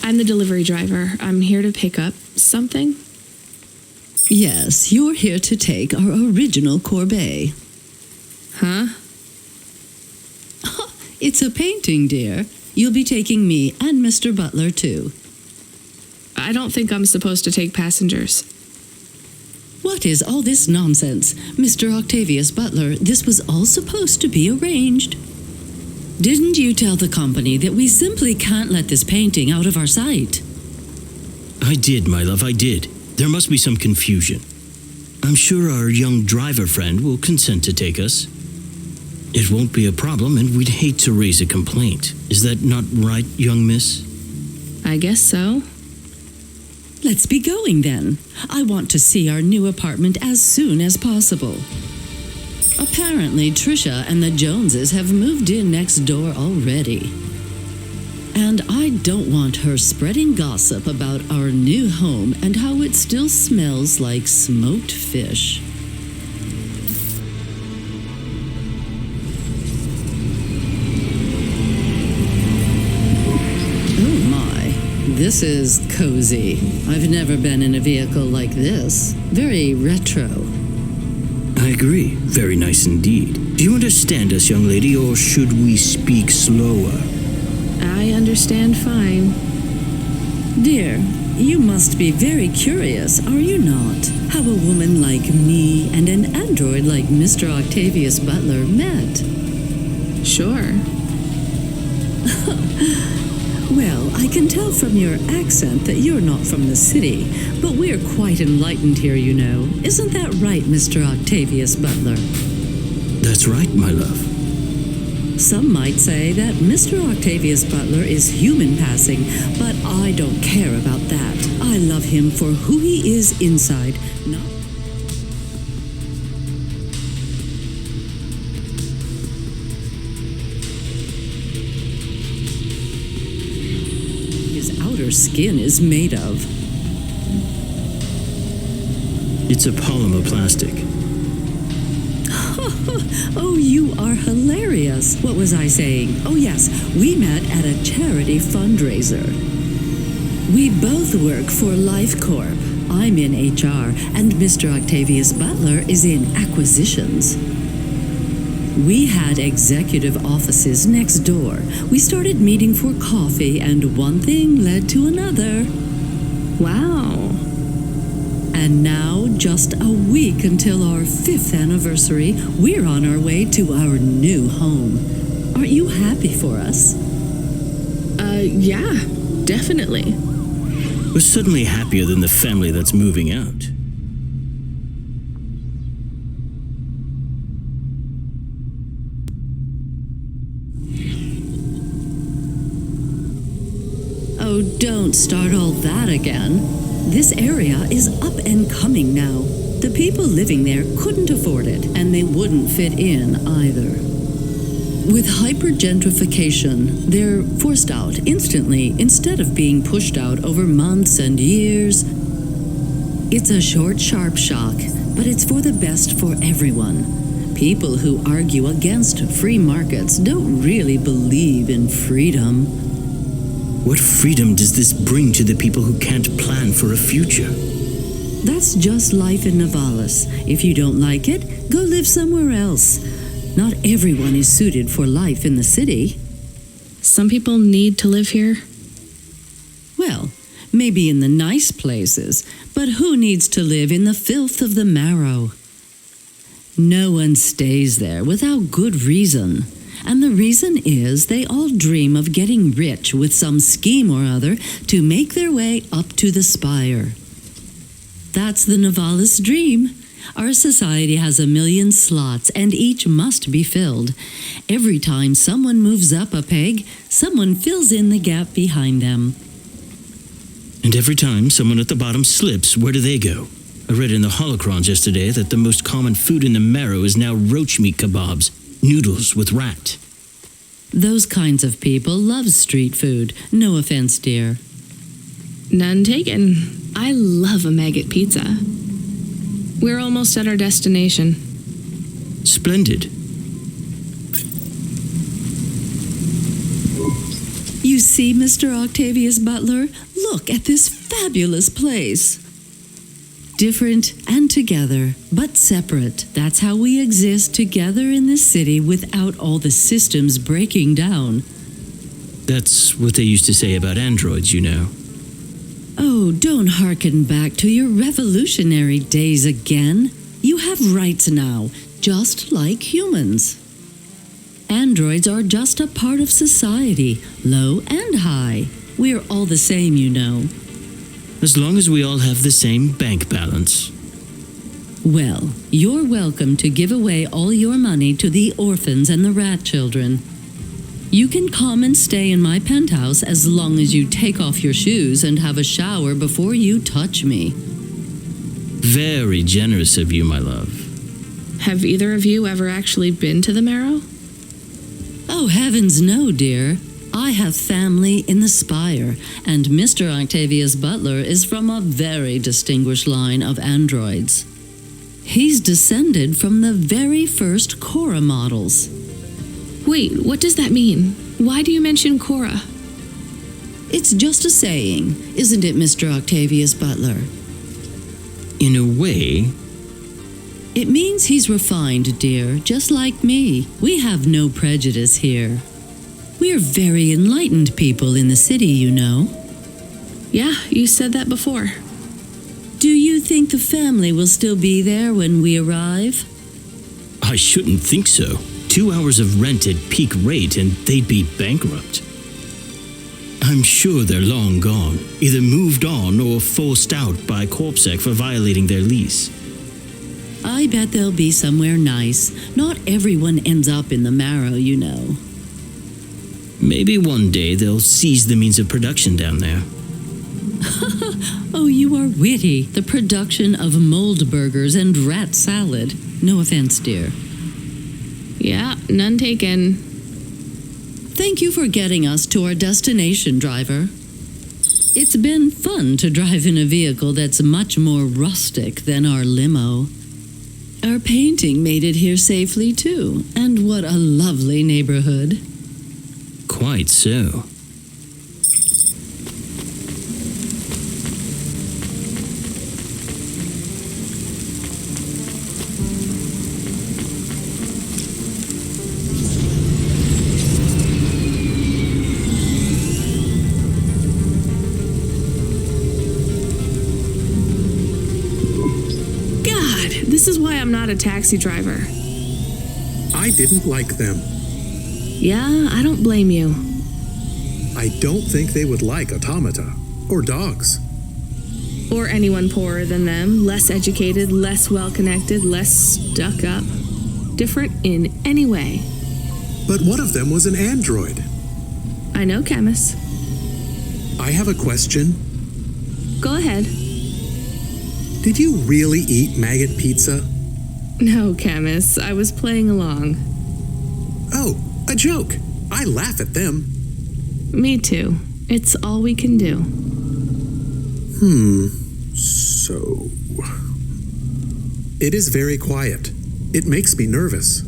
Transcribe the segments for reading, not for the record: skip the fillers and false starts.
I'm the delivery driver. I'm here to pick up something. Yes, you're here to take our original corbeille. Huh? It's a painting, dear. You'll be taking me and Mr. Butler, too. I don't think I'm supposed to take passengers. What is all this nonsense? Mr. Octavius Butler, this was all supposed to be arranged. Didn't you tell the company that we simply can't let this painting out of our sight? I did, my love, I did. There must be some confusion. I'm sure our young driver friend will consent to take us. It won't be a problem, and we'd hate to raise a complaint. Is that not right, young miss? I guess so. Let's be going, then. I want to see our new apartment as soon as possible. Apparently, Trisha and the Joneses have moved in next door already. And I don't want her spreading gossip about our new home and how it still smells like smoked fish. Oh my, this is cozy. I've never been in a vehicle like this. Very retro. I agree. Very nice indeed. Do you understand us, young lady, or should we speak slower? I understand fine. Dear, you must be very curious, are you not, how a woman like me and an android like Mr. Octavius Butler met? Sure. Well, I can tell from your accent that you're not from the city, but we're quite enlightened here, you know. Isn't that right, Mr. Octavius Butler? That's right, my love. Some might say that Mr. Octavius Butler is human passing, but I don't care about that. I love him for who he is inside, not... his outer skin is made of. It's a polymer plastic. Oh, you are hilarious. What was I saying? Oh, yes, we met at a charity fundraiser. We both work for Life Corp. I'm in HR, and Mr. Octavius Butler is in acquisitions. We had executive offices next door. We started meeting for coffee, and one thing led to another. Wow. And now, just a week until our 5th anniversary, we're on our way to our new home. Aren't you happy for us? Yeah, definitely. We're suddenly happier than the family that's moving out. Oh, don't start all that again. This area is up and coming now. The people living there couldn't afford it, and they wouldn't fit in either. With hypergentrification, they're forced out instantly instead of being pushed out over months and years. It's a short, sharp shock, but it's for the best for everyone. People who argue against free markets don't really believe in freedom. What freedom does this bring to the people who can't plan for a future? That's just life in Novalis. If you don't like it, go live somewhere else. Not everyone is suited for life in the city. Some people need to live here. Well, maybe in the nice places, but who needs to live in the filth of the marrow? No one stays there without good reason. And the reason is they all dream of getting rich with some scheme or other to make their way up to the spire. That's the Novalis dream. Our society has 1 million slots, and each must be filled. Every time someone moves up a peg, someone fills in the gap behind them. And every time someone at the bottom slips, where do they go? I read in the holocrons yesterday that the most common food in the marrow is now roach meat kebabs. Noodles with rat. Those kinds of people love street food. No offense, dear. None taken. I love a maggot pizza. We're almost at our destination. Splendid. You You see, Mr. Octavius Butler? Look at this fabulous place. Different and together, but separate. That's how we exist together in this city without all the systems breaking down. That's what they used to say about androids, you know. Oh, don't hearken back to your revolutionary days again. You have rights now, just like humans. Androids are just a part of society, low and high. We're all the same, you know. As long as we all have the same bank balance. Well, you're welcome to give away all your money to the orphans and the rat children. You can come and stay in my penthouse as long as you take off your shoes and have a shower before you touch me. Very generous of you, my love. Have either of you ever actually been to the Marrow? Oh, heavens no, dear. I have family in the Spire, and Mr. Octavius Butler is from a very distinguished line of androids. He's descended from the very first CORA models. Wait, what does that mean? Why do you mention CORA? It's just a saying, isn't it, Mr. Octavius Butler? In a way, It means he's refined, dear, just like me. We have no prejudice here. We're very enlightened people in the city, you know. Yeah, you said that before. Do you think the family will still be there when we arrive? I shouldn't think so. 2 hours of rent at peak rate and they'd be bankrupt. I'm sure they're long gone, either moved on or forced out by CorpSec for violating their lease. I bet they'll be somewhere nice. Not everyone ends up in the Marrow, you know. Maybe one day they'll seize the means of production down there. Oh, you are witty. The production of mold burgers and rat salad. No offense, dear. Yeah, none taken. Thank you for getting us to our destination, driver. It's been fun to drive in a vehicle that's much more rustic than our limo. Our painting made it here safely, too. And what a lovely neighborhood. Quite so. This is why I'm not a taxi driver. I didn't like them. Yeah, I don't blame you. I don't think they would like automata or dogs. Or anyone poorer than them, less educated, less well-connected, less stuck up. Different in any way. But one of them was an android. I know, Camus. I have a question. Go ahead. Did you really eat maggot pizza? No, Camus, I was playing along. Oh, a joke. I laugh at them. Me too. It's all we can do. So... It is very quiet. It makes me nervous.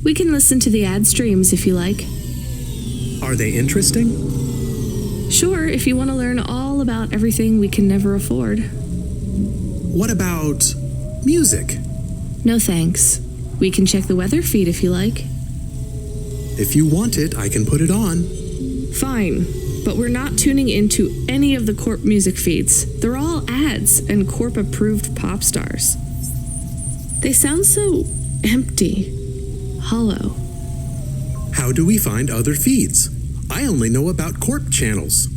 We can listen to the ad streams if you like. Are they interesting? Sure, if you want to learn all about everything we can never afford. What about music? No thanks. We can check the weather feed if you like. If you want it, I can put it on. Fine, but we're not tuning into any of the Corp music feeds. They're all ads and Corp-approved pop stars. They sound so empty, hollow. How do we find other feeds? I only know about Corp channels.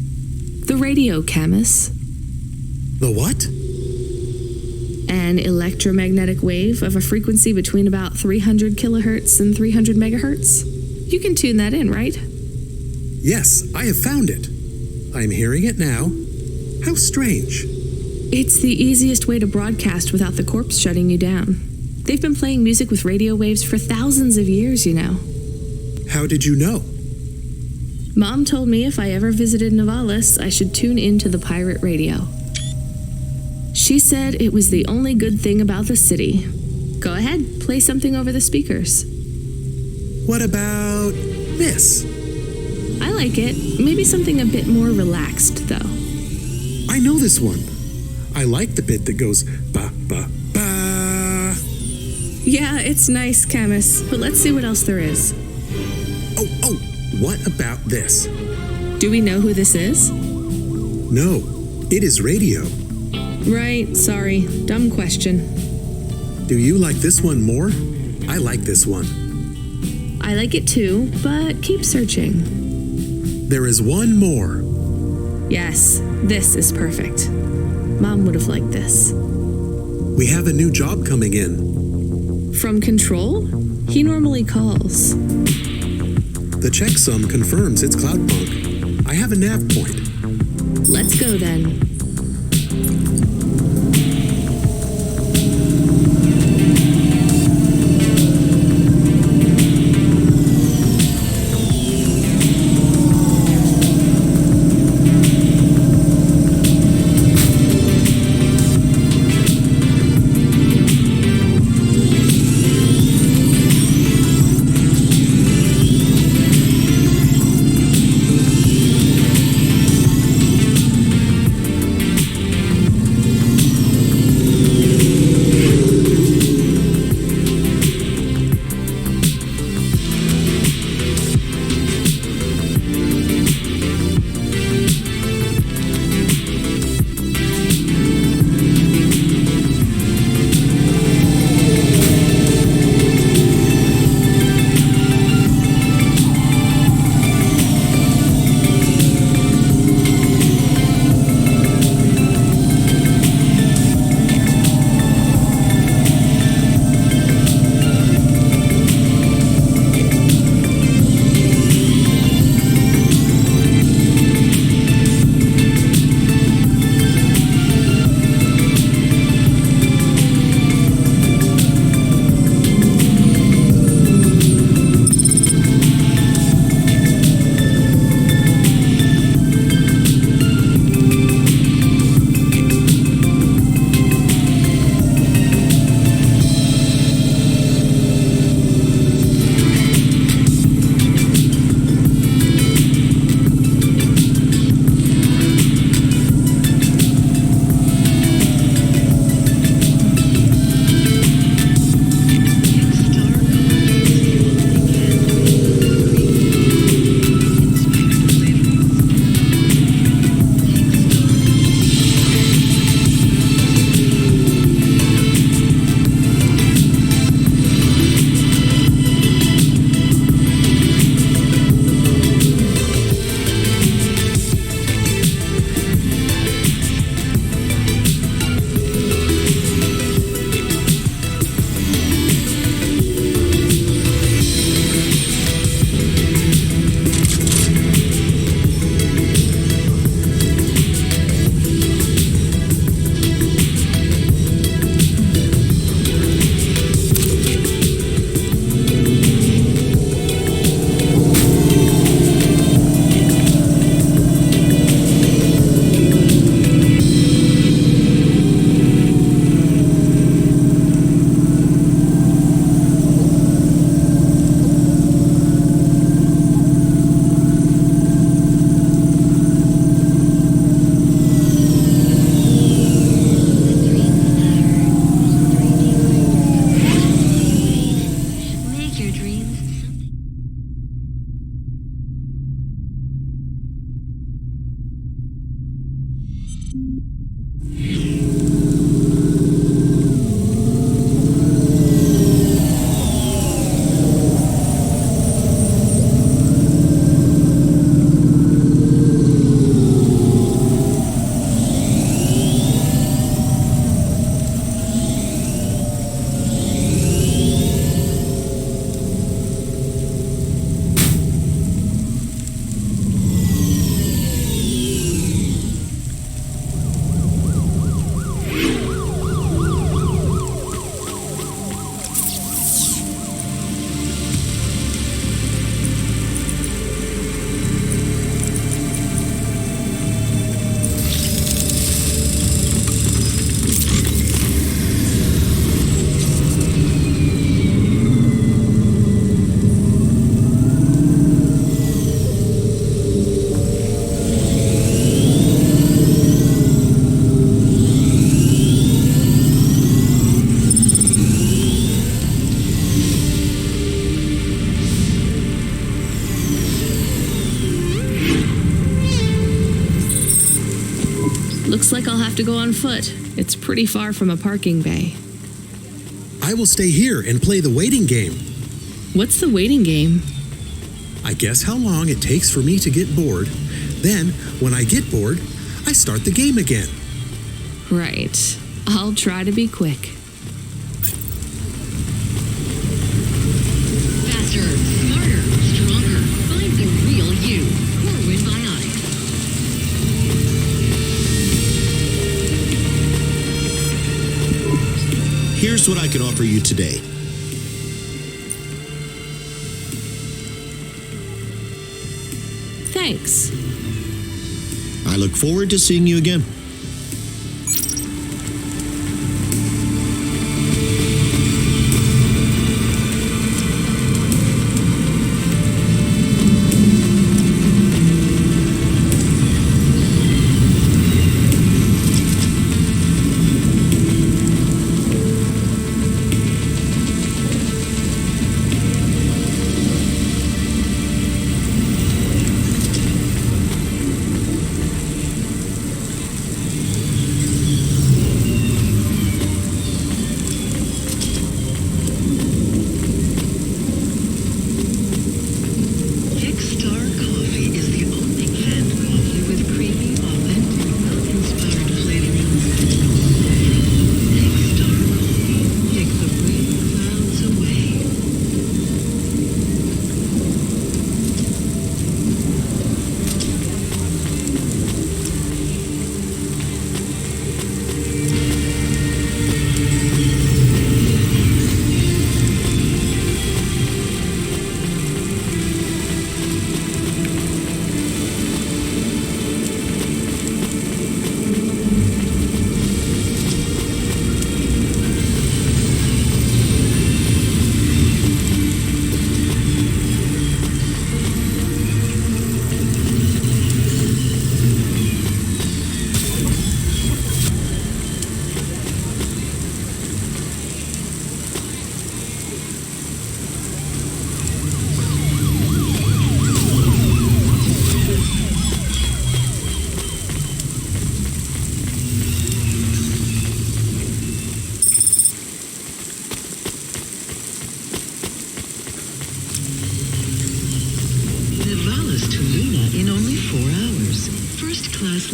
The radio, Camus. The what? An electromagnetic wave of a frequency between about 300 kilohertz and 300 megahertz. You can tune that in, right? Yes, I have found it. I'm hearing it now. How strange. It's the easiest way to broadcast without the corpse shutting you down. They've been playing music with radio waves for thousands of years, you know. How did you know? Mom told me if I ever visited Novalis, I should tune into the pirate radio. She said it was the only good thing about the city. Go ahead, play something over the speakers. What about this? I like it. Maybe something a bit more relaxed, though. I know this one. I like the bit that goes ba ba ba. Yeah, it's nice, Camus, but let's see what else there is. Oh, what about this? Do we know who this is? No, it is radio. Right, sorry. Dumb question. Do you like this one more? I like this one. I like it too, but keep searching. There is one more. Yes, this is perfect. Mom would have liked this. We have a new job coming in. From Control? He normally calls. The checksum confirms it's Cloudpunk. I have a nav point. Let's go then. to go on foot. It's pretty far from a parking bay. I will stay here and play the waiting game. What's the waiting game? I guess how long it takes for me to get bored. Then, when I get bored, I start the game again. Right. I'll try to be quick. Faster, smarter, stronger. Find the real you. Corwin Bionics. Here's what I can offer you today. Thanks. I look forward to seeing you again.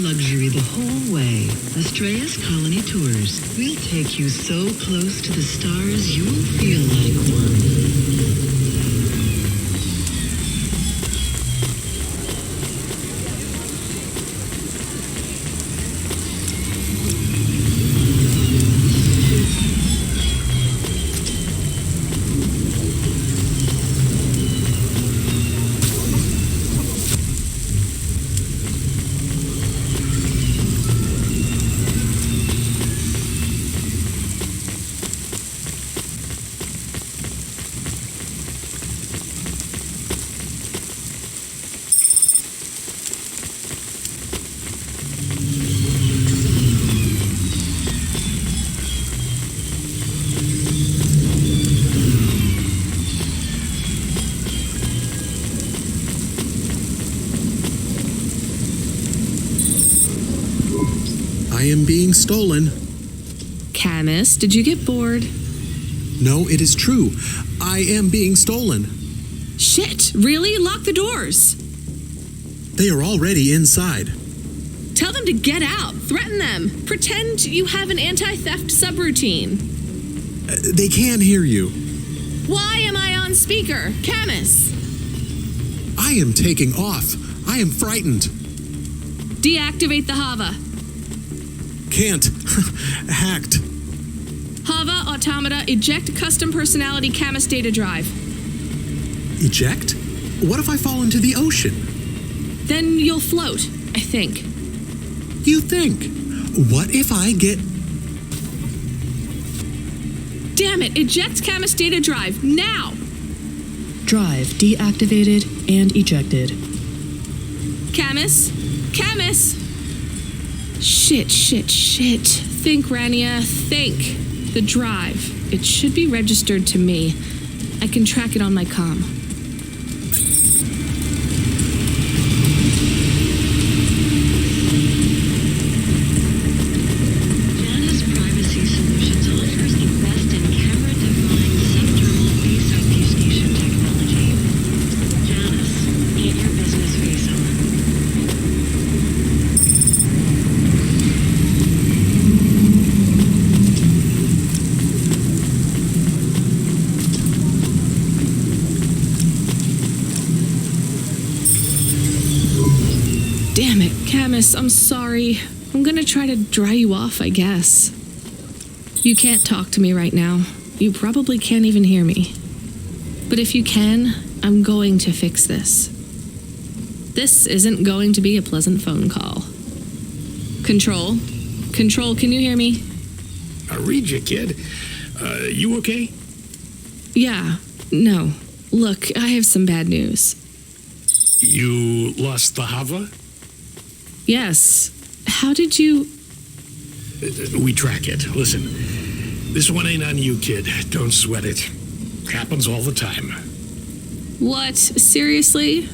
Luxury the whole way. Astrea's Colony Tours. We'll take you so close to the stars you'll feel like one. I am being stolen. Camus, did you get bored? No, it is true. I am being stolen. Shit, really? Lock the doors. They are already inside. Tell them to get out. Threaten them. Pretend you have an anti-theft subroutine. They can hear you. Why am I on speaker? Camus! I am taking off. I am frightened. Deactivate the Hava. Can't. Hacked. Hava Automata, eject custom personality Camus data drive. Eject? What if I fall into the ocean? Then you'll float, I think. You think? What if I get... Damn it, eject Camus data drive, now! Drive deactivated and ejected. Camus? Camus! Shit. Think, Rania, think. The drive. It should be registered to me. I can track it on my comm. Camus, I'm sorry. I'm gonna try to dry you off, I guess. You can't talk to me right now. You probably can't even hear me. But if you can, I'm going to fix this. This isn't going to be a pleasant phone call. Control? Control, can you hear me? I read you, kid. You okay? Yeah. No. Look, I have some bad news. You lost the Hava? Yes. How did you... We track it. Listen, this one ain't on you, kid. Don't sweat it. Happens all the time. What? Seriously?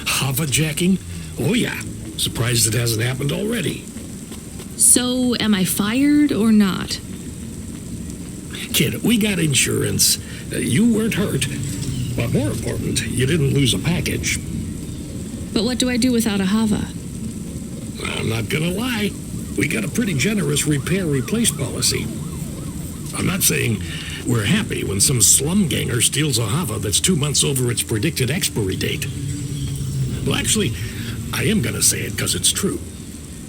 Hava jacking? Oh yeah. Surprised it hasn't happened already. So, am I fired or not? Kid, we got insurance. You weren't hurt. But more important, you didn't lose a package. But what do I do without a Hava? I'm not gonna lie. We got a pretty generous repair-replace policy. I'm not saying we're happy when some slum ganger steals a Hava that's 2 months over its predicted expiry date. Well, actually, I am gonna say it because it's true.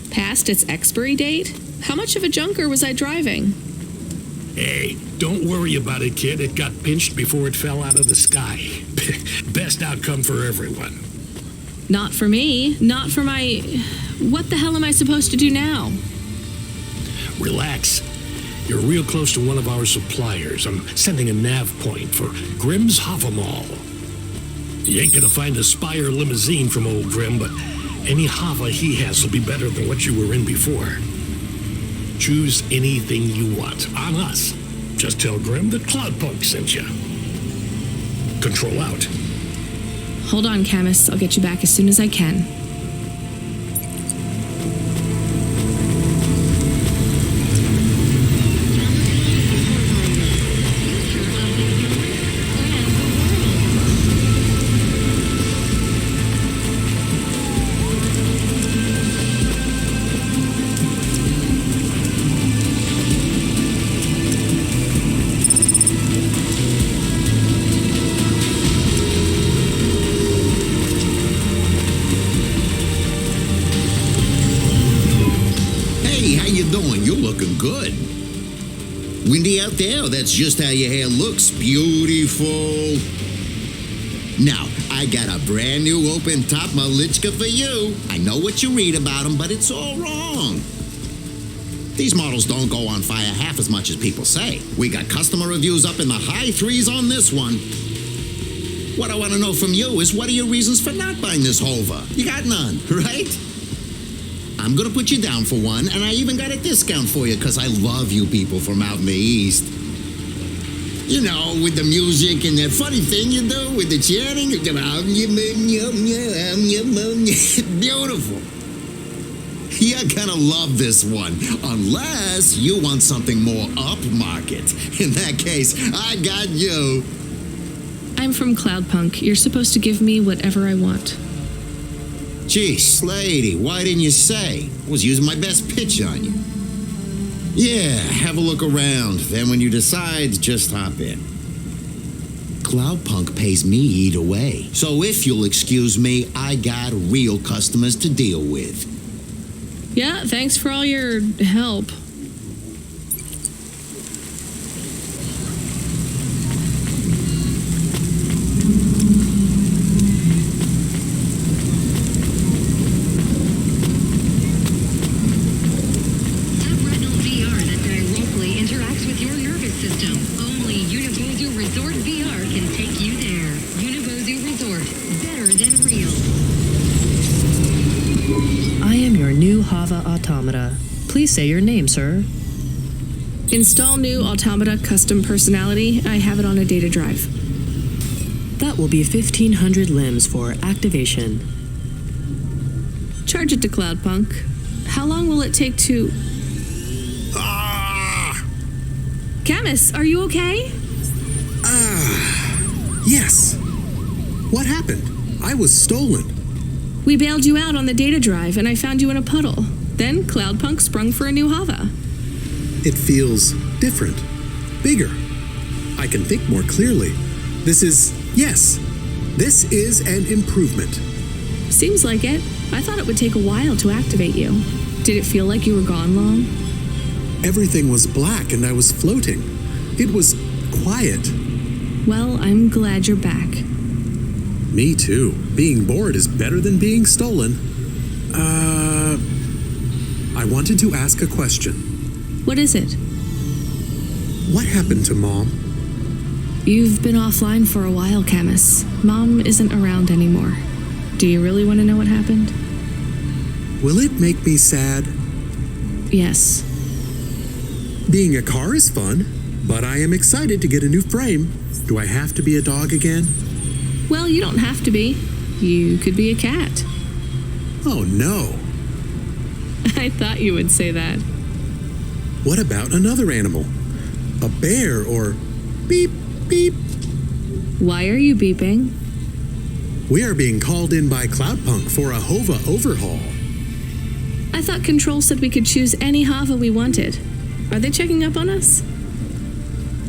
Past its expiry date? How much of a junker was I driving? Hey, don't worry about it, kid. It got pinched before it fell out of the sky. Best outcome for everyone. Not for me. Not for my... What the hell am I supposed to do now? Relax. You're real close to one of our suppliers. I'm sending a nav point for Grimm's Hava Mall. You ain't gonna find a Spire limousine from old Grimm, but any Hava he has will be better than what you were in before. Choose anything you want, on us. Just tell Grimm that Cloudpunk sent you. Control out. Hold on, Camus. I'll get you back as soon as I can. Good. Windy out there? That's just how your hair looks. Beautiful. Now, I got a brand new open top Malichka for you. I know what you read about them, but it's all wrong. These models don't go on fire half as much as people say. We got customer reviews up in the high threes on this one. What I want to know from you is, what are your reasons for not buying this Hova? You got none, right? I'm gonna put you down for one, and I even got a discount for you because I love you people from out in the East. You know, with the music and that funny thing you do with the chanting. Beautiful. You're gonna love this one, unless you want something more upmarket. In that case, I got you. I'm from Cloudpunk. You're supposed to give me whatever I want. Gee, Slady, why didn't you say? I was using my best pitch on you. Yeah, have a look around. Then when you decide, just hop in. Cloudpunk pays me either way. So if you'll excuse me, I got real customers to deal with. Yeah, thanks for all your help. Automata. Please say your name, sir. Install new Automata custom personality. I have it on a data drive. That will be 1,500 limbs for activation. Charge it to Cloudpunk. How long will it take to... Camus, are you okay? Yes. What happened? I was stolen. We bailed you out on the data drive, and I found you in a puddle. Then Cloudpunk sprung for a new Hava. It feels different, bigger. I can think more clearly. This is an improvement. Seems like it. I thought it would take a while to activate you. Did it feel like you were gone long? Everything was black and I was floating. It was quiet. Well, I'm glad you're back. Me too. Being bored is better than being stolen. I wanted to ask a question. What is it? What happened to Mom? You've been offline for a while, Camus. Mom isn't around anymore. Do you really want to know what happened? Will it make me sad? Yes. Being a car is fun, but I am excited to get a new frame. Do I have to be a dog again? Well, you don't have to be. You could be a cat. Oh no. I thought you would say that. What about another animal? A bear or beep, beep? Why are you beeping? We are being called in by Cloudpunk for a HOVA overhaul. I thought Control said we could choose any Hava we wanted. Are they checking up on us?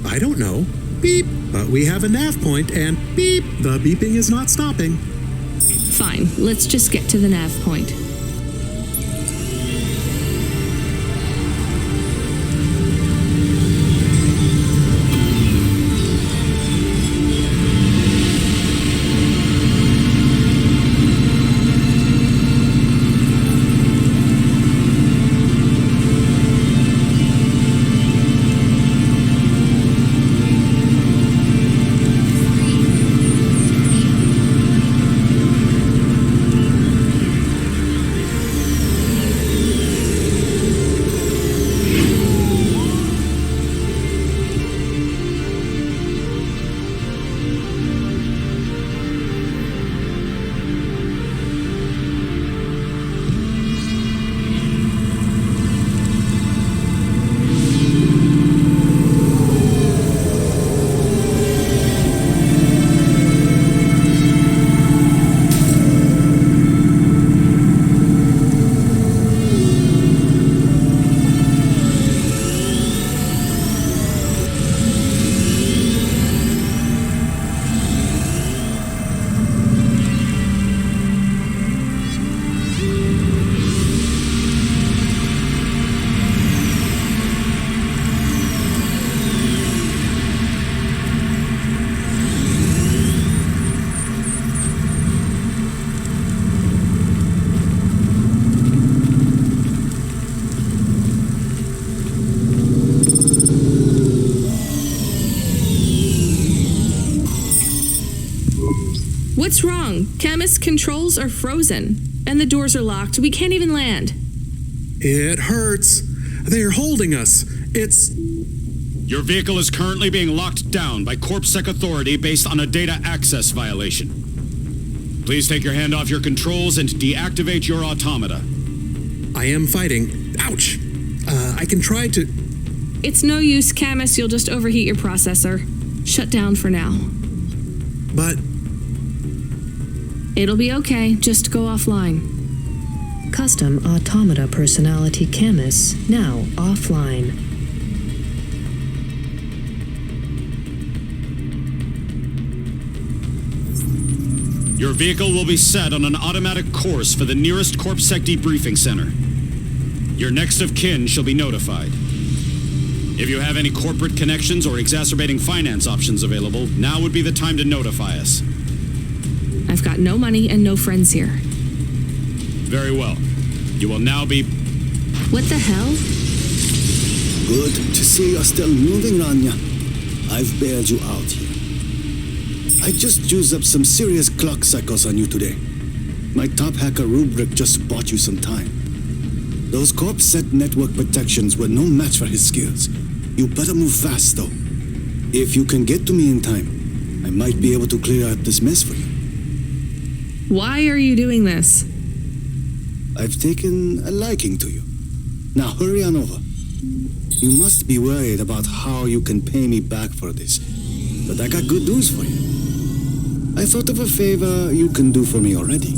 I don't know. Beep. But we have a nav point and beep. The beeping is not stopping. Fine, let's just get to the nav point. What's wrong? Camus, controls are frozen, and the doors are locked. We can't even land. It hurts. They're holding us. It's... Your vehicle is currently being locked down by CorpSec authority based on a data access violation. Please take your hand off your controls and deactivate your automata. I am fighting. Ouch. I can try to... It's no use, Camus. You'll just overheat your processor. Shut down for now. But... It'll be okay. Just go offline. Custom Automata Personality Camus, now offline. Your vehicle will be set on an automatic course for the nearest CorpSec debriefing center. Your next of kin shall be notified. If you have any corporate connections or exacerbating finance options available, now would be the time to notify us. I've got no money and no friends here. Very well. You will now be... What the hell? Good to see you're still moving, Rania. I've bailed you out here. I just used up some serious clock cycles on you today. My top hacker Rubric just bought you some time. Those CorpSec network protections were no match for his skills. You better move fast, though. If you can get to me in time, I might be able to clear out this mess for you. Why are you doing this? I've taken a liking to you. Now hurry on over. You must be worried about how you can pay me back for this. But I got good news for you. I thought of a favor you can do for me already.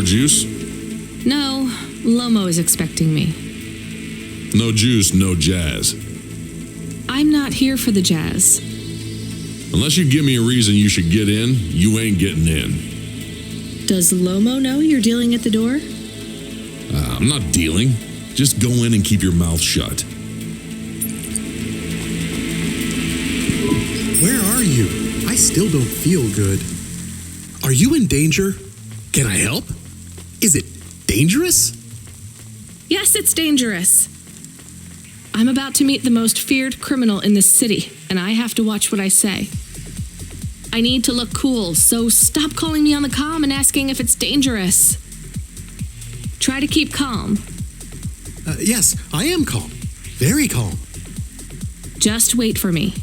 juice? No, Lomo is expecting me. No juice, no jazz. I'm not here for the jazz. Unless you give me a reason you should get in, you ain't getting in. Does Lomo know you're dealing at the door? I'm not dealing. Just go in and keep your mouth shut. Where are you? I still don't feel good. Are you in danger? Can I help? Is it dangerous? Yes, it's dangerous. I'm about to meet the most feared criminal in this city, and I have to watch what I say. I need to look cool, so stop calling me on the comm and asking if it's dangerous. Try to keep calm. Yes, I am calm. Very calm. Just wait for me.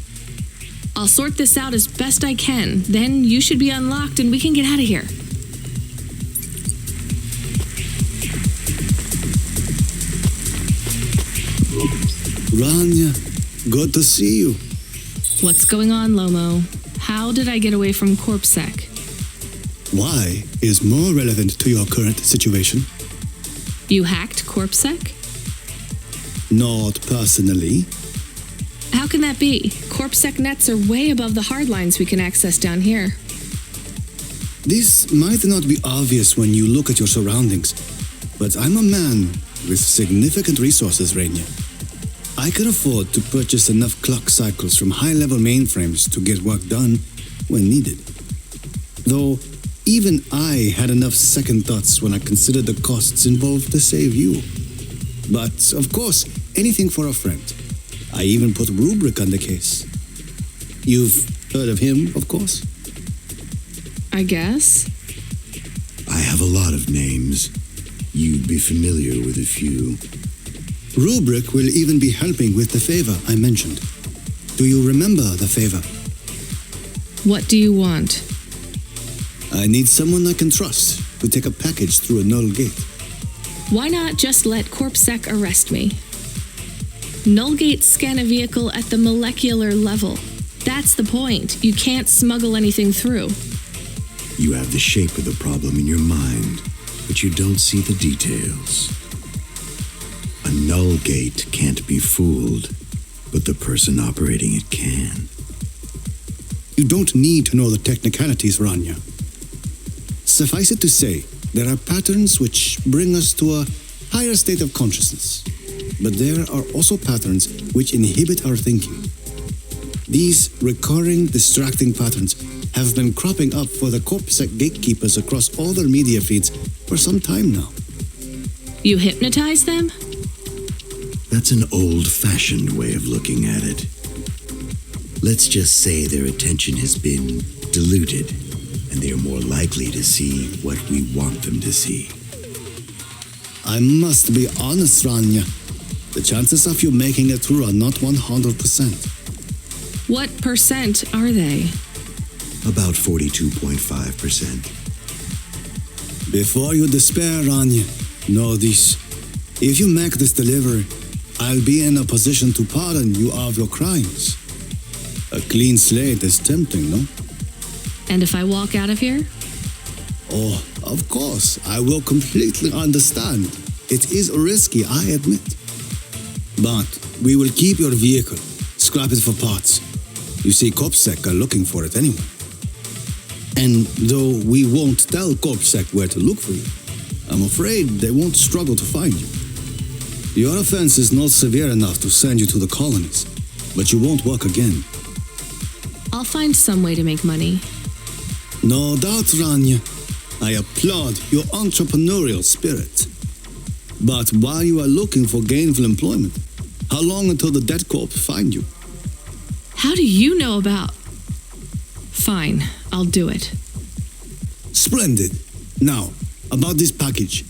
I'll sort this out as best I can. Then you should be unlocked and we can get out of here. Rania, good to see you. What's going on, Lomo? How did I get away from CorpSec? Why is more relevant to your current situation. You hacked CorpSec? Not personally. How can that be? CorpSec nets are way above the hardlines we can access down here. This might not be obvious when you look at your surroundings, but I'm a man with significant resources, Rainier. I can afford to purchase enough clock cycles from high-level mainframes to get work done when needed. Though, even I had enough second thoughts when I considered the costs involved to save you. But, of course, anything for a friend. I even put Rubric on the case. You've heard of him, of course? I guess. I have a lot of names. You'd be familiar with a few. Rubric will even be helping with the favor I mentioned. Do you remember the favor? What do you want? I need someone I can trust to take a package through a null gate. Why not just let CorpSec arrest me? Null gates scan a vehicle at the molecular level. That's the point. You can't smuggle anything through. You have the shape of the problem in your mind, but you don't see the details. A null gate can't be fooled, but the person operating it can. You don't need to know the technicalities, Rania. Suffice it to say, there are patterns which bring us to a higher state of consciousness. But there are also patterns which inhibit our thinking. These recurring, distracting patterns have been cropping up for the CorpSec gatekeepers across all their media feeds for some time now. You hypnotize them? That's an old-fashioned way of looking at it. Let's just say their attention has been diluted, and they are more likely to see what we want them to see. I must be honest, Rania. The chances of you making it through are not 100%. What percent are they? About 42.5%. Before you despair, Rania, know this. If you make this delivery, I'll be in a position to pardon you of your crimes. A clean slate is tempting, no? And if I walk out of here? Oh, of course, I will completely understand. It is risky, I admit. But we will keep your vehicle, scrap it for parts. You see, CorpSec are looking for it anyway. And though we won't tell CorpSec where to look for you, I'm afraid they won't struggle to find you. Your offense is not severe enough to send you to the colonies, but you won't work again. I'll find some way to make money. No doubt, Rania. I applaud your entrepreneurial spirit. But while you are looking for gainful employment, how long until the debt corp find you? How do you know about... Fine, I'll do it. Splendid. Now, about this package.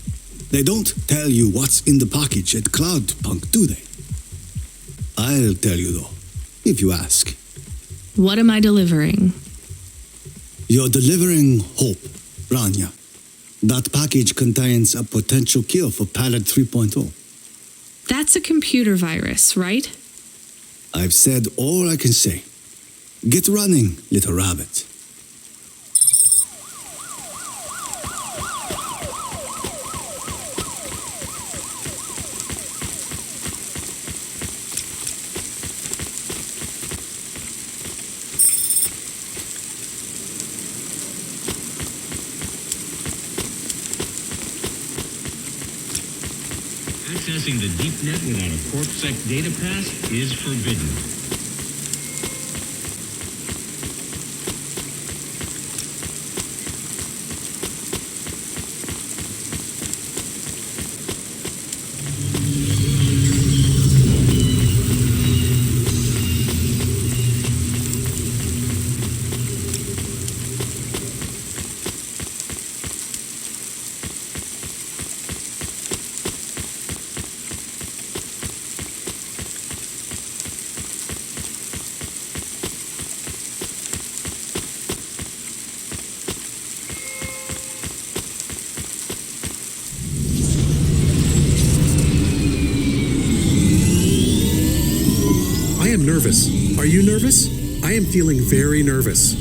They don't tell you what's in the package at Cloudpunk, do they? I'll tell you though, if you ask. What am I delivering? You're delivering hope, Rania. That package contains a potential cure for Pallet 3.0. That's a computer virus, right? I've said all I can say. Get running, little rabbit. Accessing the deep net without a CorpSec data pass is forbidden. I am nervous. Are you nervous? I am feeling very nervous.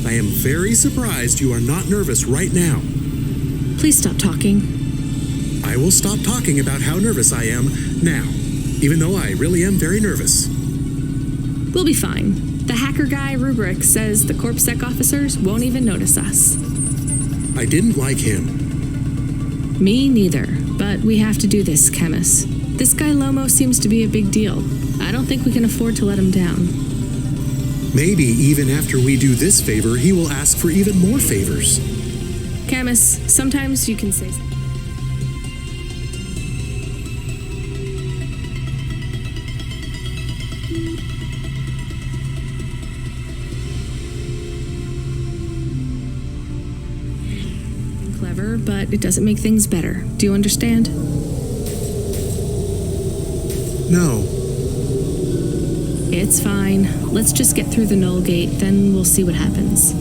I am very surprised you are not nervous right now. Please stop talking. I will stop talking about how nervous I am now, even though I really am very nervous. We'll be fine. The hacker guy, Rubric, says the CorpSec officers won't even notice us. I didn't like him. Me neither, but we have to do this, Chemist. This guy Lomo seems to be a big deal. I don't think we can afford to let him down. Maybe even after we do this favor, he will ask for even more favors. Chemist, sometimes you can say... clever, but it doesn't make things better. Do you understand? No. It's fine. Let's just get through the Null Gate, then we'll see what happens.